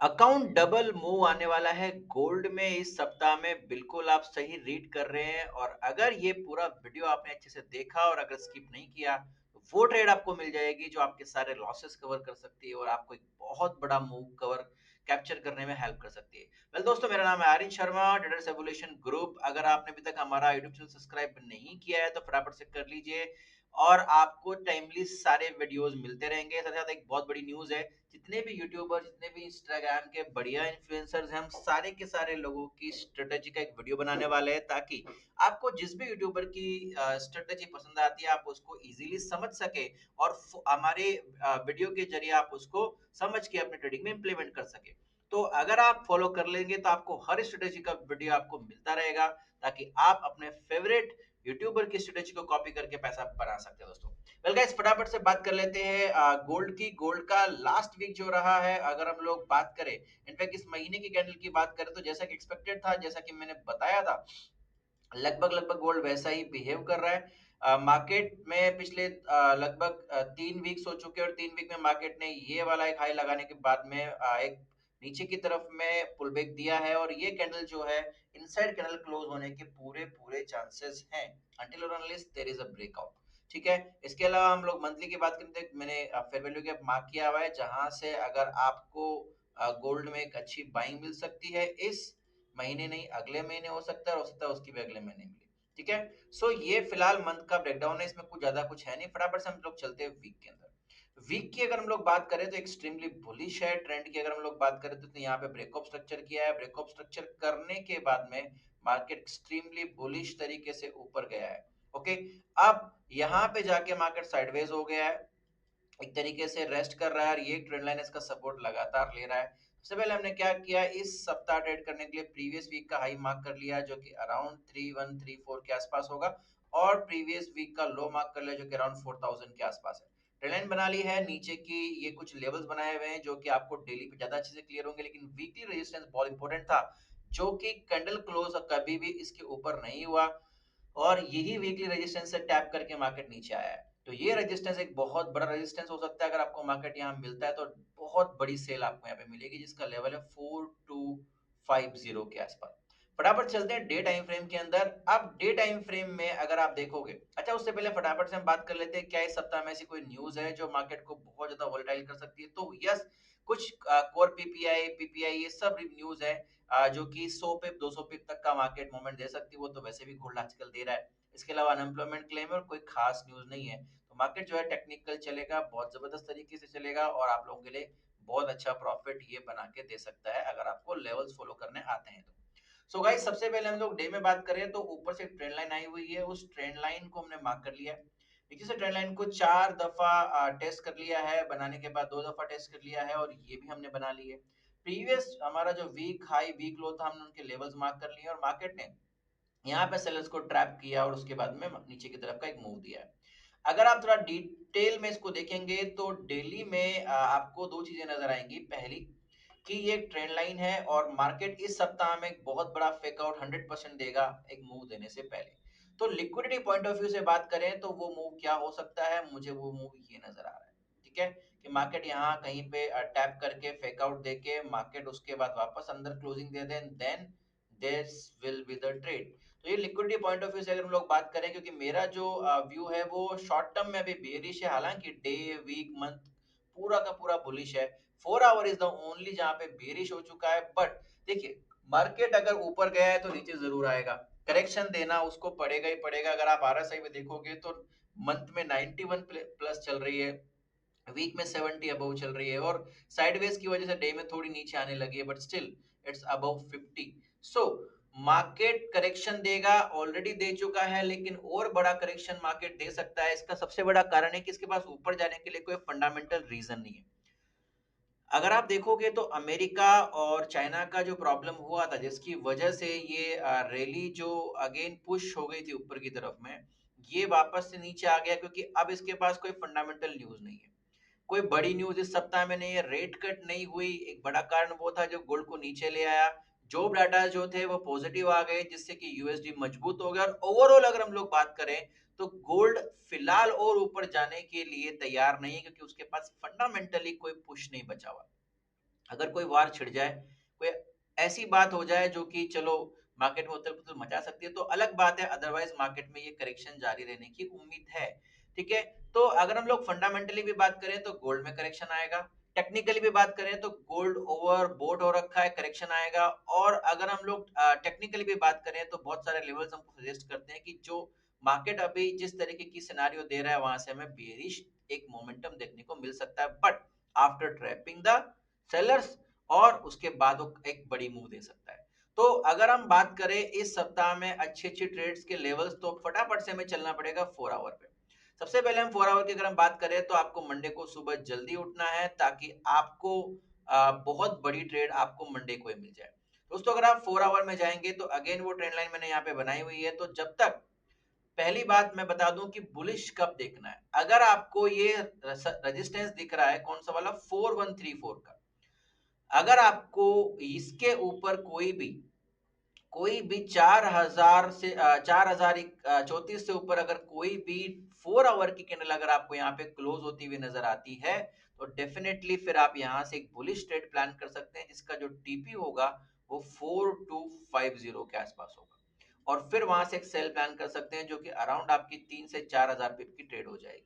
Account double move आने वाला है गोल्ड में इस सप्ताह में। बिल्कुल आप सही रीड कर रहे हैं, और अगर ये पूरा वीडियो आपने अच्छे से देखा और अगर स्किप नहीं किया तो वो ट्रेड आपको मिल जाएगी जो आपके सारे लॉसेस कवर कर सकती है और आपको एक बहुत बड़ा मूव कवर कैप्चर करने में हेल्प कर सकती है। वेल दोस्तों, मेरा नाम है Aryan Sharma, Traders Evolution Group. अगर आपने अभी तक हमारा यूट्यूब चैनल सब्सक्राइब नहीं किया है तो फटाफट से कर लीजिए, और आपको टाइमली सारे वीडियोस मिलते रहेंगे। साथ साथ एक बहुत बड़ी न्यूज है, जितने भी यूट्यूबर, जितने भी इंस्टाग्राम के बढ़िया इन्फ्लुएंसर्स हैं, हम सारे के सारे लोगों की स्ट्रेटेजी का एक वीडियो बनाने वाले हैं, ताकि आपको जिस भी यूट्यूबर की स्ट्रेटेजी पसंद आती है आप उसको इजीली समझ सके, और हमारे वीडियो के जरिए आप उसको समझ के अपने ट्रेडिंग में इंप्लीमेंट कर सके। तो अगर आप फॉलो कर लेंगे तो आपको हर स्ट्रेटेजी का वीडियो आपको मिलता रहेगा, ताकि आप अपने फेवरेट यूट्यूबर की स्ट्रेटेजी को कॉपी करके पैसा बना सकते हैं दोस्तों। वेल गाइस, फटाफट से बात कर लेते हैं गोल्ड की। गोल्ड का लास्ट वीक जो रहा है, अगर हम लोग बात करें, इनफैक्ट इस महीने की कैंडल की बात करें, तो जैसा कि एक्सपेक्टेड था, जैसा कि मैंने बताया था, लगभग लगभग गोल्ड वैसा ही बिहेव कर रहा है। मार्केट में पिछले लगभग 3 वीक्स हो चुके हैं, और 3 वीक में मार्केट ने ये वाला एक हाई लगाने के बाद में एक नीचे की तरफ में पुल बैक दिया है, और ये कैंडल जो है इनसाइड कैंडल क्लोज होने के पूरे पूरे चांसेस हैं, अनटिल और unless there is a breakout. ठीक है, इसके अलावा हम लोग मंथली की बात करें तो मैंने फेयर वैल्यू गैप मार्क किया हुआ है, जहां से अगर आपको गोल्ड में एक अच्छी बाइंग मिल सकती है इस महीने, नहीं अगले महीने हो सकता है, और हो सकता है उसकी भी अगले महीने मिले। ठीक है, सो ये फिलहाल मंथ का ब्रेकडाउन है, इसमें कुछ ज्यादा कुछ है नहीं। फटाफट से हम लोग चलते हैं वीक के अंदर। वीक की अगर हम लोग बात करें तो एक्सट्रीमली बुलिश है। ट्रेंड की अगर हम लोग बात करें तो इसने यहाँ पे ब्रेकअप स्ट्रक्चर किया है। ब्रेकअप स्ट्रक्चर करने के बाद में मार्केट एक्सट्रीमली बुलिश तरीके से ऊपर गया है। ओके, अब यहाँ पे जाके मार्केट साइडवेज हो गया है, एक तरीके से रेस्ट कर रहा है, और ये ट्रेंड लाइन इसका सपोर्ट लगातार ले रहा है। सबसे पहले हमने क्या किया, इस सप्ताह ट्रेड करने के लिए प्रीवियस वीक का हाई मार्क कर लिया, जो कि अराउंड 3134 के आसपास होगा, और प्रीवियस वीक का लो मार्क कर लिया, जो कि अराउंड 4000 के आसपास है। ट्रेंड लाइन बना ली है नीचे की, ये कुछ लेवल्स बनाए हुए हैं जो कि आपको डेली पे ज्यादा अच्छे से क्लियर होंगे, लेकिन वीकली रेजिस्टेंस बहुत इंपॉर्टेंट था, जो कि कैंडल क्लोज कभी भी इसके ऊपर नहीं हुआ, और यही वीकली रेजिस्टेंस से टैप करके मार्केट नीचे आया है। तो ये रेजिस्टेंस एक बहुत बड़ा रेजिस्टेंस हो सकता है। अगर आपको मार्केट यहाँ मिलता है तो बहुत बड़ी सेल आपको यहाँ पे मिलेगी, जिसका लेवल है 4250 के आसपास। फटाफट चलते हैं डे टाइम फ्रेम के अंदर। अब डे टाइम फ्रेम में अगर आप देखोगे, अच्छा उससे पहले फटाफट से हम बात कर लेते हैं, क्या इस सप्ताह में ऐसी कोई न्यूज है जो मार्केट को बहुत ज्यादा वोलेटाइल कर सकती है? तो यस, कुछ कोर पीपीआई पीपीआई ये सब न्यूज है, जो कि 100 पिप 200 पिप तक का मार्केट मूवमेंट दे सकती है। वो तो वैसे भी गोल्ड आजकल दे रहा है। इसके अलावा अनएम्प्लॉयमेंट क्लेम है, और कोई खास न्यूज नहीं है। तो मार्केट जो है टेक्निकल चलेगा, बहुत जबरदस्त तरीके से चलेगा, और आप लोगों के लिए बहुत अच्छा प्रॉफिट ये बना के दे सकता है, अगर आपको लेवल्स फॉलो करने आते हैं तो। सो गाइस, सबसे पहले हम लोग डे में बात करें तो ऊपर से ट्रेंड लाइन आई हुई है, उस ट्रेंड लाइन को हमने मार्क कर लिया है। नीचे से ट्रेंड लाइन को 4 दफा टेस्ट कर लिया है, बनाने के बाद 2 दफा टेस्ट कर लिया है, और ये भी हमने बना ली है। प्रीवियस हमारा जो वीक हाई वीक लो था, हमने उनके लेवल्स मार्क कर लिए, और मार्केट ने यहाँ पे सेलर्स को ट्रैप किया, और उसके बाद में नीचे की तरफ का एक मूव दिया है। अगर आप थोड़ा डिटेल में इसको देखेंगे तो डेली में आपको दो चीजें नजर आएंगी। पहली कि ये एक ट्रेंड लाइन है, और मार्केट इस सप्ताह में एक बहुत बड़ा फेक आउट 100% देगा एक मूव देने से पहले। तो लिक्विडिटी पॉइंट ऑफ व्यू से बात करें तो वो मूव क्या हो सकता है, मुझे वो मूव ये नजर आ रहा है। ठीक है, कि मार्केट यहाँ कहीं पे टैप करके फेक आउट देके मार्केट उसके बाद वापस अंदर क्लोजिंग दे दे, then this will be the trade. तो ये लिक्विडिटी पॉइंट ऑफ व्यू से अगर हम लोग बात करें, क्योंकि मेरा जो व्यू है वो शॉर्ट टर्म में अभी बेरिश है, हालांकि डे वीक मंथ पूरा का पूरा बुलिश है। 4 आवर इज द ओनली जहां पे बेरिश हो चुका है। बट देखिए, मार्केट अगर ऊपर गया है तो नीचे जरूर आएगा, करेक्शन देना उसको पड़ेगा ही पड़ेगा। अगर आप आरएसआई में देखोगे तो मंथ में 91 प्लस चल रही है, वीक में 70 अबव चल रही है, और साइडवेज की वजह से डे में थोड़ी नीचे आने लगी है, but still it's above 50। So market correction देगा, ऑलरेडी दे चुका है, लेकिन और बड़ा करेक्शन मार्केट दे सकता है। इसका सबसे बड़ा कारण है कि इसके पास ऊपर जाने के लिए कोई फंडामेंटल रीजन नहीं है। अगर आप देखोगे तो अमेरिका और चाइना का जो प्रॉब्लम हुआ था, जिसकी वजह से ये रैली जो अगेन पुश हो गई थी ऊपर की तरफ में, ये वापस से नीचे आ गया, क्योंकि अब इसके पास कोई फंडामेंटल न्यूज नहीं है। कोई बड़ी न्यूज इस सप्ताह में नहीं है, रेट कट नहीं हुई, एक बड़ा कारण वो था जो गोल्ड को नीचे ले आया। जॉब डाटा जो थे वो पॉजिटिव आ गए, जिससे कि यूएसडी मजबूत हो गया, और ओवरऑल अगर हम लोग बात करें तो गोल्ड फिलहाल और ऊपर जाने के लिए तैयार नहीं है, क्योंकि उसके पास फंडामेंटली कोई पुश नहीं बचा हुआ। अगर कोई वार छिड़ जाए, कोई ऐसी बात हो जाए जो कि चलो मार्केट में उथल-पुथल मचा सकती है, तो अलग बात है, अदरवाइज़ मार्केट में ये करेक्शन जारी रहने की उम्मीद है। ठीक है? तो अगर हम लोग फंडामेंटली भी बात करें तो गोल्ड में करेक्शन आएगा, टेक्निकली भी बात करें तो गोल्ड ओवरबॉट हो रखा है, करेक्शन आएगा, और अगर हम लोग टेक्निकली भी बात करें तो बहुत सारे लेवल्स हमको सजेस्ट करते हैं कि जो मार्केट अभी जिस तरीके की सिनेरियो दे रहा है, वहाँ से हमें बेयरिश एक मोमेंटम देखने को मिल सकता है, but after trapping the sellers, और उसके बाद वो एक बड़ी मूव दे सकता है। तो अगर हम बात करें इस सप्ताह में अच्छी-अच्छी ट्रेड्स के लेवल्स, तो फटाफट से हमें चलना पड़ेगा 4 आवर पे। सबसे पहले हम 4 आवर की अगर हम बात करें तो आपको मंडे को सुबह जल्दी उठना है, ताकि आपको बहुत बड़ी ट्रेड आपको मंडे को ही मिल जाए। दोस्तों, अगर आप 4 आवर में जाएँगे तो अगेन वो ट्रेंड लाइन मैंने यहाँ पे बनाई हुई है, तो जब तक पहली बात मैं बता दूं कि बुलिश कब देखना है। अगर आपको ये रेजिस्टेंस दिख रहा है, कौन सा वाला, 4134 का, अगर आपको इसके ऊपर कोई भी 4000 से 4034 से ऊपर अगर कोई भी 4 आवर की कैंडल अगर आपको यहाँ पे क्लोज होती हुई नजर आती है, तो डेफिनेटली फिर आप यहाँ से एक बुलिश ट्रेड प्लान कर सकते हैं, जिसका जो टीपी होगा वो 4250 के आसपास होगा, और फिर वहां से एक सेल प्लान कर सकते हैं जो कि अराउंड आपकी 3 से 4000 पिप की ट्रेड हो जाएगी।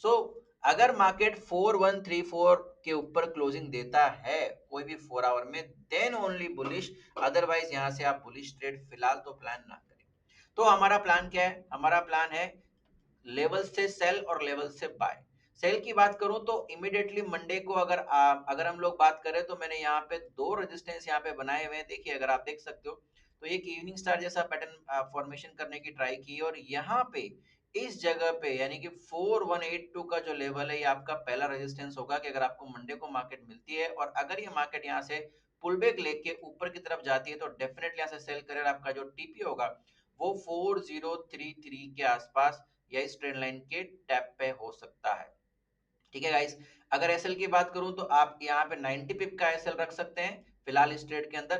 सो अगर मार्केट 4134 के ऊपर क्लोजिंग देता है कोई भी 4 आवर में, देन ओनली बुलिश, अदरवाइज यहां से आप बुलिश ट्रेड फिलहाल तो प्लान ना करें। तो हमारा प्लान क्या है? हमारा प्लान है लेवल से सेल और लेवल से बाय। सेल की बात करूं तो इमीडिएटली मंडे को अगर हम लोग बात करें तो मैंने यहाँ पे दो रेजिस्टेंस यहाँ पे बनाए हुए हैं, देखिए अगर आप देख सकते हो, तो एक इवनिंग स्टार जैसा पैटर्न फॉर्मेशन करने की ट्राई की, और यहाँ पे इस जगह पे यानी कि 4182 का जो लेवल है, ये आपका पहला रेजिस्टेंस होगा कि अगर आपको मंडे को मार्केट मिलती है, और अगर ये मार्केट यहाँ से पुल बैक लेके ऊपर की तरफ जाती है, तो डेफिनेटली यहाँ से सेल करें, आपका जो टीपी होगा वो 4033 के आसपास या इस ट्रेंड लाइन के टैप पे हो सकता है। ठीक है गाइस, अगर एसएल की बात करूं तो आप यहाँ पे 90 पिप का एसएल रख सकते हैं फिलहाल इस ट्रेड के अंदर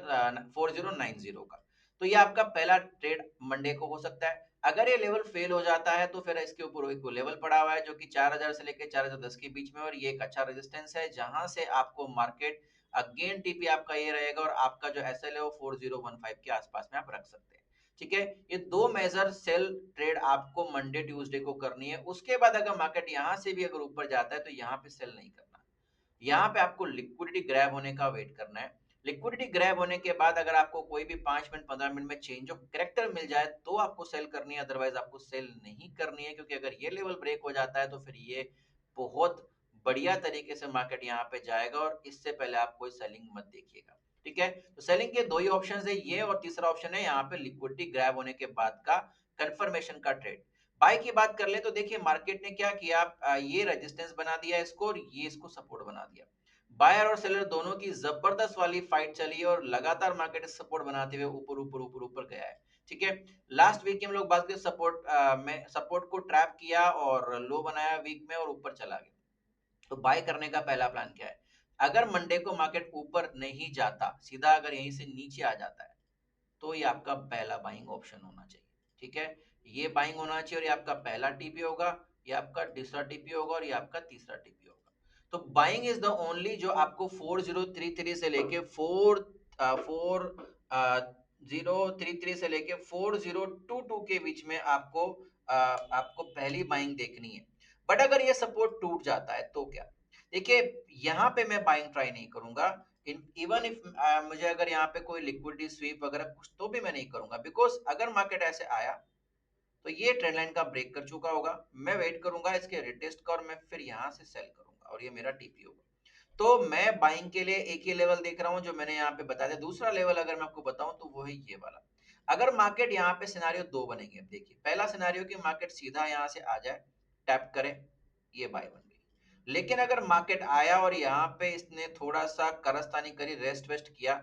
4090 का। तो ये आपका पहला ट्रेड मंडे को हो सकता है। अगर ये लेवल फेल हो जाता है तो फिर इसके ऊपर एक लेवल पड़ा हुआ है जो कि 4000 से लेकर 4010 के बीच में, और ये एक अच्छा रेजिस्टेंस है जहां से आपको मार्केट अगेन टीपी आपका ये रहेगा, और आपका जो एसएल है वो 4015 के आसपास में आप रख सकते हैं। ठीक है, ये दो मेजर सेल ट्रेड आपको मंडे ट्यूसडे को करनी है। उसके बाद अगर मार्केट यहां से भी अगर ऊपर जाता है तो यहाँ पे सेल नहीं करना, यहाँ पे आपको लिक्विडिटी ग्रैब होने का वेट करना है। लिक्विडिटी ग्रैब होने के बाद अगर आपको कोई भी 5 मिनट 15 मिनट में चेंज ऑफ करेक्टर मिल जाए तो आपको सेल करनी है, अदरवाइज आपको सेल नहीं करनी है, क्योंकि अगर ये लेवल ब्रेक हो जाता है तो फिर ये बहुत बढ़िया तरीके से मार्केट यहाँ पे जाएगा, और इससे पहले आप कोई सेलिंग मत देखिएगा। ठीक है, तो सेलिंग के दो ही ऑप्शन है, ये और तीसरा ऑप्शन है यहाँ पे लिक्विडिटी ग्रैब होने के बाद का कंफर्मेशन का ट्रेड। बाय की बात कर ले तो देखिए मार्केट ने क्या किया, ये रेजिस्टेंस बना दिया इसको, और ये इसको सपोर्ट बना दिया। बायर और सेलर दोनों की जबरदस्त वाली फाइट चली है, और लगातार मार्केट सपोर्ट बनाते हुए ऊपर ऊपर ऊपर ऊपर गया है। ठीक है, लास्ट वीक की हम लोग बात करें, सपोर्ट में सपोर्ट को ट्रैप किया और लो बनाया वीक में और ऊपर चला गया। तो बाय करने का पहला प्लान क्या है? अगर मंडे को मार्केट ऊपर नहीं जाता, सीधा अगर यहीं से नीचे आ जाता है, तो ये आपका पहला बाइंग ऑप्शन होना चाहिए। ठीक है, ये बाइंग होना चाहिए, और ये आपका पहला टीपी होगा, ये आपका दूसरा टीपी होगा, और ये आपका तीसरा टीपी होगा। तो बाइंग इज द ओनली जो आपको 4033 से लेके 4033 से लेके 4022 के बीच में आपको पहली बाइंग देखनी है। बट अगर ये सपोर्ट टूट जाता है तो क्या? देखिए, यहाँ पे मैं बाइंग ट्राई नहीं करूंगा, इवन इफ मुझे अगर यहाँ पे कोई लिक्विडिटी स्वीप वगैरह कुछ, तो भी मैं नहीं करूंगा, बिकॉज अगर मार्केट ऐसे आया तो ये ट्रेंड लाइन का ब्रेक कर चुका होगा, मैं वेट करूंगा इसके रिटेस्ट का, और मैं फिर यहाँ से सेल करूंगा, और ये मेरा टीपी होगा। तो मैं बाइंग के लिए एक ही लेवल देख रहा हूं जो मैंने यहाँ पे बता दिया। दूसरा लेवल अगर मैं आपको बताऊं तो वो है ये वाला। अगर मार्केट यहाँ पे सिनारियो दो बनेंगे, देखिए पहला सिनारियो कि मार्केट सीधा यहाँ से आ जाए, टैप करे, ये बाय बन गई। लेकिन अगर मार्केट आया और यहाँ पे इसने थोड़ा सा करस्तानी करी, रेस्ट वेस्ट किया,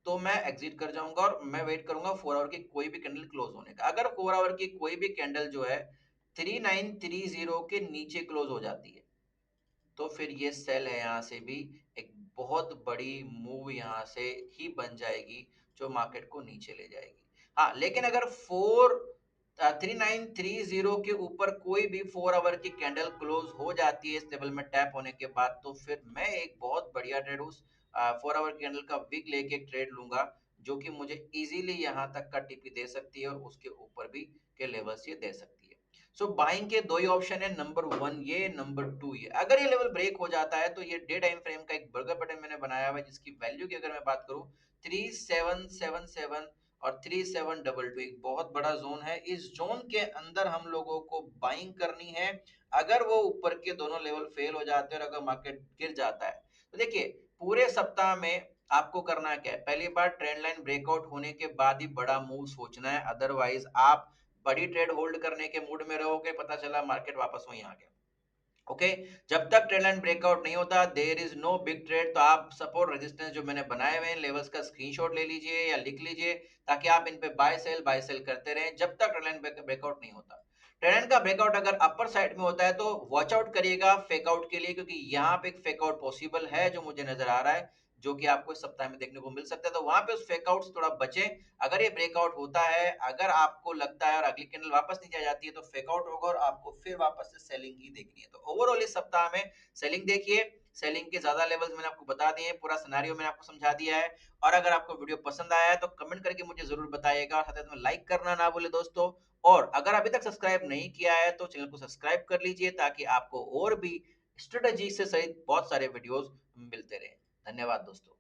तो मैं एग्जिट कर जाऊंगा, और मैं वेट करूंगा 4 आवर की कोई भी कैंडल क्लोज होने का। अगर 4 आवर की कोई भी कैंडल जो है 3930 के नीचे क्लोज हो जाती है, तो फिर ये सेल है, यहाँ से भी एक बहुत बड़ी मूव यहाँ से ही बन जाएगी जो मार्केट को नीचे ले जाएगी। हाँ, लेकिन अगर 3930 के ऊपर कोई भी 4 आवर की कैंडल क्लोज हो जाती है इस लेवल में टैप होने के बाद, तो फिर मैं एक बहुत बढ़िया ट्रेड 4 आवर कैंडल का विक लेके एक ट्रेड लूंगा जो कि मुझे इजीली यहाँ तक का टीपी दे सकती है और उसके ऊपर भी के लेवल्स ये दे सकती है। सो बाइंग के दो ही ऑप्शन है, नंबर 1 ये, नंबर 2 ये। अगर ये लेवल ब्रेक हो जाता है तो ये डे टाइम फ्रेम का एक बर्गर पैटर्न मैंने बनाया हुआ है जिसकी वैल्यू की अगर मैं बात करूं 3777 और 3722, एक बहुत बड़ा जोन है। इस जोन के अंदर हम लोगों को बाइंग करनी है। अगर वो ऊपर के दोनों लेवल फेल हो जाते हैं और अगर मार्केट गिर जाता है तो देखिए पूरे सप्ताह में आपको करना क्या है, पहली बार ट्रेंड लाइन ब्रेकआउट होने के बाद ही बड़ा मूव सोचना है, अदरवाइज आप बड़ी ट्रेड होल्ड करने के मूड में रहोगे, पता चला मार्केट वापस वहीं आ गया। ओके, जब तक ट्रेंड लाइन ब्रेकआउट नहीं होता there is no big trade. तो आप सपोर्ट रेजिस्टेंस जो मैंने बनाए हुए हैं लेवल्स का स्क्रीनशॉट ले लीजिए या लिख लीजिए ताकि आप इन पे बाय सेल करते रहें जब तक ट्रेंड लाइन ब्रेकआउट नहीं होता। ट्रेंड लाइन का ब्रेकआउट अगर अपर साइड में होता है तो वॉच आउट करिएगा फेक आउट के लिए, क्योंकि यहाँ पे एक फेक आउट पॉसिबल है जो मुझे नजर आ रहा है, जो कि आपको इस सप्ताह में देखने को मिल सकता है। तो वहां पे उस फेक आउट से थोड़ा बचें। अगर ये ब्रेकआउट होता है, अगर आपको लगता है और अगली कैंडल वापस नीचे आ जाती है तो फेक आउट होगा और आपको फिर वापस से सेलिंग ही देखनी है। तो ओवरऑल इस सप्ताह में सेलिंग देखिए, सेलिंग के ज्यादा लेवल्स मैंने आपको बता दिए हैं, पूरा सिनेरियो मैंने आपको समझा दिया है। और अगर आपको वीडियो पसंद आया है तो कमेंट करके मुझे जरूर बताइएगा, और साथ में लाइक करना ना भूले दोस्तों। और अगर अभी तक सब्सक्राइब नहीं किया है तो चैनल को सब्सक्राइब कर लीजिए ताकि आपको और भी स्ट्रेटेजी से सहित बहुत सारे वीडियोस मिलते रहे। धन्यवाद दोस्तों।